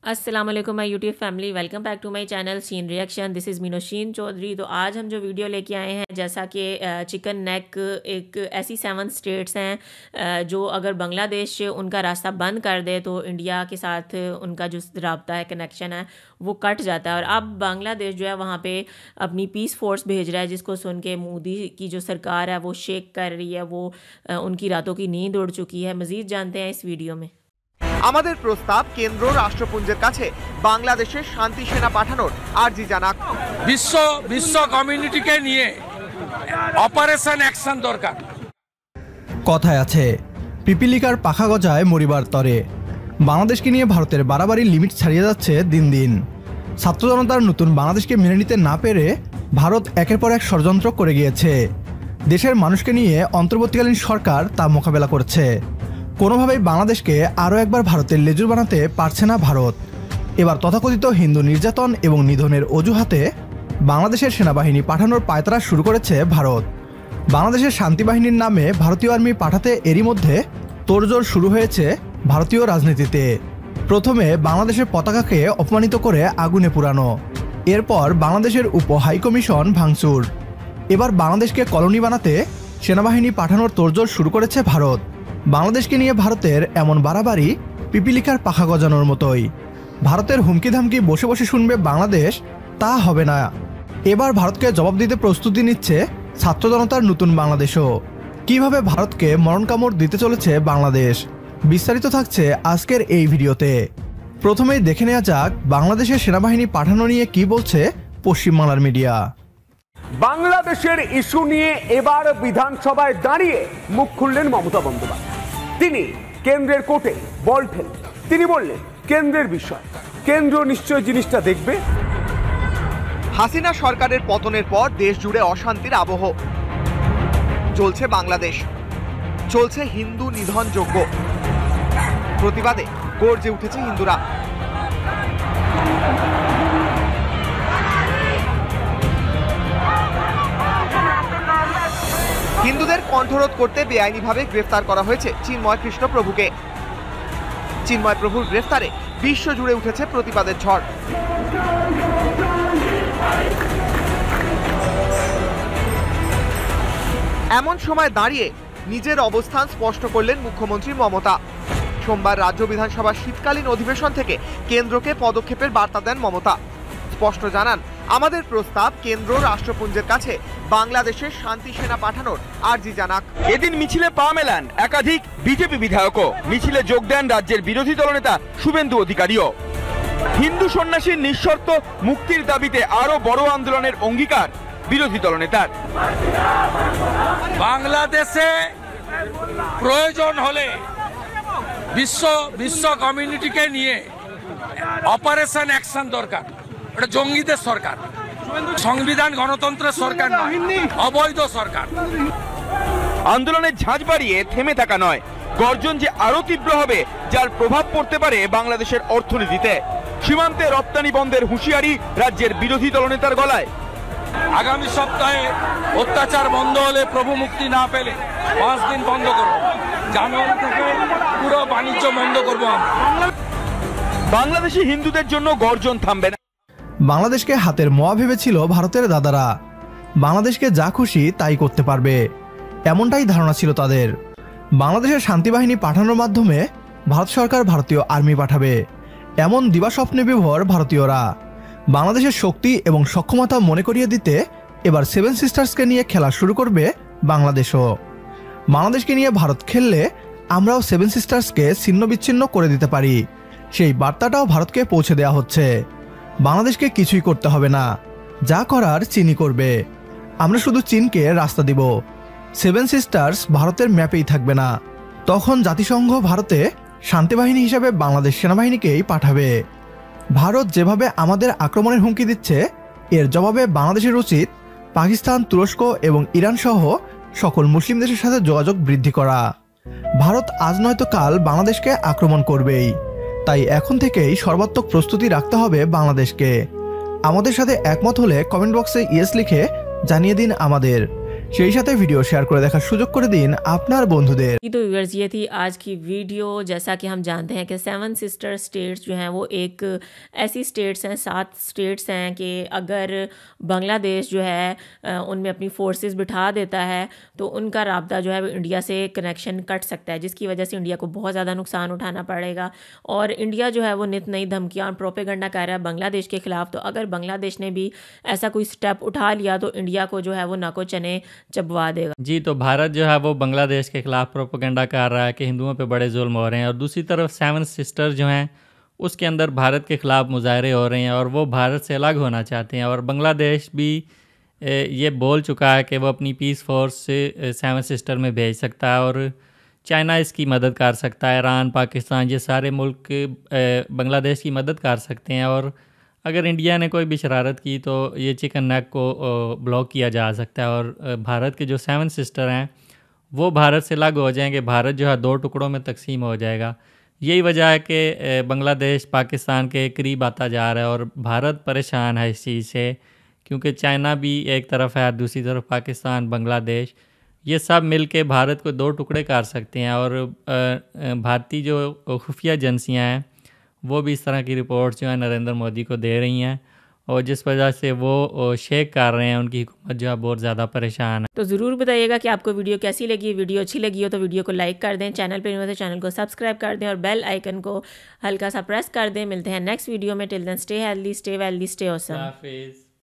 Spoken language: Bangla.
अस्सलाम वालेकुम my YouTube family, welcome back to my channel seen reaction. This is मीनोशीन चौधरी। तो आज हम जो वीडियो लेके आए हैं, जैसा कि चिकन नेक एक ऐसी 7 स्टेट्स हैं जो अगर बांग्लादेश उनका रास्ता बंद कर दे तो इंडिया के साथ उनका जो रब्ता है, कनेक्शन है, वो कट जाता है। और अब बांग्लादेश जो है वहाँ पे अपनी पीस फोर्स भेज रहा है, जिसको सुन के मोदी की जो सरकार है वो शेक कर रही है, वो उनकी रातों की नींद उड़ चुकी है। मज़ीद जानते हैं इस वीडियो में। আমাদের প্রস্তাব কেন্দ্র রাষ্ট্রপুঞ্জের কাছে বাংলাদেশের শান্তি সেনা পাঠানোর আর্জি জানাক। বিশ্ব কমিউনিটিকে নিয়ে অপারেশন অ্যাকশন দরকার। কথায় আছে পিপিলিকার পাখা গজায় মরিবার তরে। বাংলাদেশকে নিয়ে ভারতের বাড়াবাড়ি লিমিট ছাড়িয়ে যাচ্ছে দিন দিন। ছাত্র জনতার নতুন বাংলাদেশকে মেনে নিতে না পেরে ভারত একের পর এক ষড়যন্ত্র করে গিয়েছে। দেশের মানুষকে নিয়ে অন্তর্বর্তীকালীন সরকার তা মোকাবেলা করছে। কোনোভাবেই বাংলাদেশকে আরও একবার ভারতের লেজুর বানাতে পারছে না ভারত। এবার তথাকথিত হিন্দু নির্যাতন এবং নিধনের অজুহাতে বাংলাদেশের সেনাবাহিনী পাঠানোর পায়তারা শুরু করেছে ভারত। বাংলাদেশের শান্তি বাহিনীর নামে ভারতীয় আর্মি পাঠাতে এরই মধ্যে তোড়জোড় শুরু হয়েছে ভারতীয় রাজনীতিতে। প্রথমে বাংলাদেশের পতাকাকে অপমানিত করে আগুনে পুরানো, এরপর বাংলাদেশের উপ হাইকমিশন ভাঙচুর, এবার বাংলাদেশকে কলোনি বানাতে সেনাবাহিনী পাঠানোর তোড়জোড় শুরু করেছে ভারত। বাংলাদেশকে নিয়ে ভারতের এমন বাড়াবাড়ি পিপিলিকার পাখা গজানোর মতোই। ভারতের হুমকি ধামকি বসে বসে শুনবে বাংলাদেশ, তা হবে না। এবার ভারতকে জবাব দিতে প্রস্তুতি নিচ্ছে ছাত্র জনতার নতুন বাংলাদেশও। কিভাবে ভারতকে মরণ কামড় দিতে চলেছে বাংলাদেশ, বিস্তারিত থাকছে আজকের এই ভিডিওতে। প্রথমেই দেখে নেওয়া যাক বাংলাদেশের সেনাবাহিনী পাঠানো নিয়ে কি বলছে পশ্চিমবাংলার মিডিয়া। বাংলাদেশের ইস্যু নিয়ে এবার বিধানসভায় দাঁড়িয়ে মুখ খুললেন মমতা বন্দ্যোপাধ্যায়। তিনি কেন্দ্রের কোর্টে বল ফেললেন। তিনি বললেন, কেন্দ্রের বিষয়, কেন্দ্র নিশ্চয় জিনিসটা দেখবে। হাসিনা সরকারের পতনের পর দেশ জুড়ে অশান্তির আবহ চলছে। বাংলাদেশ চলছে হিন্দু নিধন যজ্ঞ। প্রতিবাদে গর্জে উঠেছে হিন্দুরা। হিন্দুদের কণ্ঠরোধ করতে বেআইনিভাবে গ্রেফতার করা হয়েছে চিন্ময় কৃষ্ণ প্রভুকে। চিন্ময় প্রভুর গ্রেফতারে বিশ্ব জুড়ে উঠেছে প্রতিবাদের ঝড়। এমন সময় দাঁড়িয়ে নিজের অবস্থান স্পষ্ট করলেন মুখ্যমন্ত্রী মমতা। সোমবার রাজ্য বিধানসভার শীতকালীন অধিবেশন থেকে কেন্দ্রকে পদক্ষেপের বার্তা দেন মমতা। স্পষ্ট জানান, আমাদের প্রস্তাব কেন্দ্র রাষ্ট্রপুঞ্জের কাছে বাংলাদেশের শান্তি সেনা পাঠানোর আর্জি জানাক। এদিন মিছিলে পা মেলান একাধিক বিজেপি বিধায়কও। মিছিলে যোগ দেন রাজ্যের বিরোধী দলনেতা শুভেন্দু অধিকারীও। হিন্দু সন্ন্যাসীর নিঃশর্ত মুক্তির দাবিতে আরো বড় আন্দোলনের অঙ্গীকার বিরোধী দলনেতার। বাংলাদেশে প্রয়োজন হলে বিশ্ব কমিউনিটিকে নিয়ে অপারেশন অ্যাকশন দরকার। এটা জঙ্গিদের সরকার, সংবিধান গণতন্ত্রের সরকার নয়, অবৈধ সরকার। আন্দোলনের ঝাঁজ বাড়িয়ে থেমে থাকা নয়, গর্জন যে আরো তীব্র হবে, যার প্রভাব পড়তে পারে বাংলাদেশের অর্থনীতিতে। সীমান্তে রপ্তানি বন্ধের হুঁশিয়ারি রাজ্যের বিরোধী দলনেতার গলায়। আগামী সপ্তাহে অত্যাচার বন্ধ হলে, প্রভু মুক্তি না পেলে 5 দিন বন্ধ করব। জানুয়ারি থেকে পুরো বাণিজ্য বন্ধ করব আমরা। বাংলাদেশি হিন্দুদের জন্য গর্জন থামবে না। বাংলাদেশকে হাতের মোয়া ভেবেছিল ভারতের দাদারা। বাংলাদেশকে যা খুশি তাই করতে পারবে, এমনটাই ধারণা ছিল তাদের। বাংলাদেশের শান্তিবাহিনী পাঠানোর মাধ্যমে ভারত সরকার ভারতীয় আর্মি পাঠাবে, এমন দিবাস্বপ্নে বিভোর ভারতীয়রা। বাংলাদেশের শক্তি এবং সক্ষমতা মনে করিয়ে দিতে এবার 7 সিস্টার্সকে নিয়ে খেলা শুরু করবে বাংলাদেশও। বাংলাদেশকে নিয়ে ভারত খেললে আমরাও 7 সিস্টার্সকে ছিন্ন বিচ্ছিন্ন করে দিতে পারি, সেই বার্তাটাও ভারতকে পৌঁছে দেওয়া হচ্ছে। বাংলাদেশকে কিছুই করতে হবে না, যা করার চীনই করবে। আমরা শুধু চীনকে রাস্তা দিব। 7 সিস্টার্স ভারতের ম্যাপেই থাকবে না। তখন জাতিসংঘ ভারতে শান্তিবাহিনী হিসাবে বাংলাদেশ সেনাবাহিনীকেই পাঠাবে। ভারত যেভাবে আমাদের আক্রমণের হুমকি দিচ্ছে, এর জবাবে বাংলাদেশের উচিত পাকিস্তান, তুরস্ক এবং ইরান সহ সকল মুসলিম দেশের সাথে যোগাযোগ বৃদ্ধি করা। ভারত আজ নয়তো কাল বাংলাদেশকে আক্রমণ করবেই, তাই এখন থেকেই সর্বাত্মক প্রস্তুতি রাখতে হবে বাংলাদেশকে। আমাদের সাথে একমত হলে কমেন্ট বক্সে ইয়েস লিখে জানিয়ে দিন আমাদের। সেই সাথে ভিডিও শেয়ার করে দেখার সুযোগ করে দিন আপনার বন্ধুদের। तो व्यूअर्स ये थी आज की वीडियो। जैसा कि हम जानते हैं कि 7 सिस्टर स्टेट्स जो हैं वो एक ऐसी स्टेट्स हैं, 7 स्टेट्स हैं कि अगर बांग्लादेश जो है उनमें अपनी फोर्सेस बिठा देता है तो उनका राब्ता जो है वो इंडिया से कनेक्शन कट सकता है, जिसकी वजह से इंडिया को बहुत ज़्यादा नुकसान उठाना पड़ेगा। और इंडिया जो है वो नित नई धमकियाँ और प्रोपेगेंडा कर रहा है बांग्लादेश के ख़िलाफ़। तो अगर बांग्लादेश ने भी ऐसा कोई स्टेप उठा लिया तो इंडिया को जो है वो नाको चने चबवा देगा। जी, तो भारत जो है वो बांग्लादेश के खिलाफ प्रोपेगेंडा कर रहा है कि हिंदुओं पे बड़े जुल्म हो रहे हैं, और दूसरी तरफ 7 सिस्टर जो हैं उसके अंदर भारत के ख़िलाफ़ मुजाहरे हो रहे हैं और वो भारत से अलग होना चाहते हैं। और बांग्लादेश भी ये बोल चुका है कि वो अपनी पीस फोर्स से 7 सिस्टर में भेज सकता है, और चाइना इसकी मदद कर सकता है, ईरान, पाकिस्तान, ये सारे मुल्क बांग्लादेश की मदद कर सकते हैं। और अगर इंडिया ने कोई भी शरारत की तो ये चिकन नेक को ब्लॉक किया जा सकता है, और भारत के जो 7 सिस्टर हैं वो भारत से अलग हो जाएंगे। भारत जो है 2 टुकड़ों में तकसीम हो जाएगा। यही वजह है कि बांग्लादेश पाकिस्तान के करीब आता जा रहा है, और भारत परेशान है इस चीज़ से, क्योंकि चाइना भी एक तरफ है, दूसरी तरफ पाकिस्तान, बांग्लादेश, ये सब मिल के भारत को 2 टुकड़े कर सकते हैं। और भारतीय जो खुफिया एजेंसियाँ हैं वो भी इस तरह की रिपोर्ट्स जो है नरेंद्र मोदी को दे रही हैं, और जिस वजह से वो शेक कर रहे हैं, उनकी हुकूमत जो है बहुत ज़्यादा परेशान है। तो ज़रूर बताइएगा कि आपको वीडियो कैसी लगी। वीडियो अच्छी लगी हो तो वीडियो को लाइक कर दें, चैनल पर नहीं हो तो चैनल को सब्सक्राइब कर दें और बेल आइकन को हल्का सा प्रेस कर दें। मिलते हैं नेक्स्ट वीडियो में। Till then stay healthy, stay wealthy, stay awesome. हाफिज़।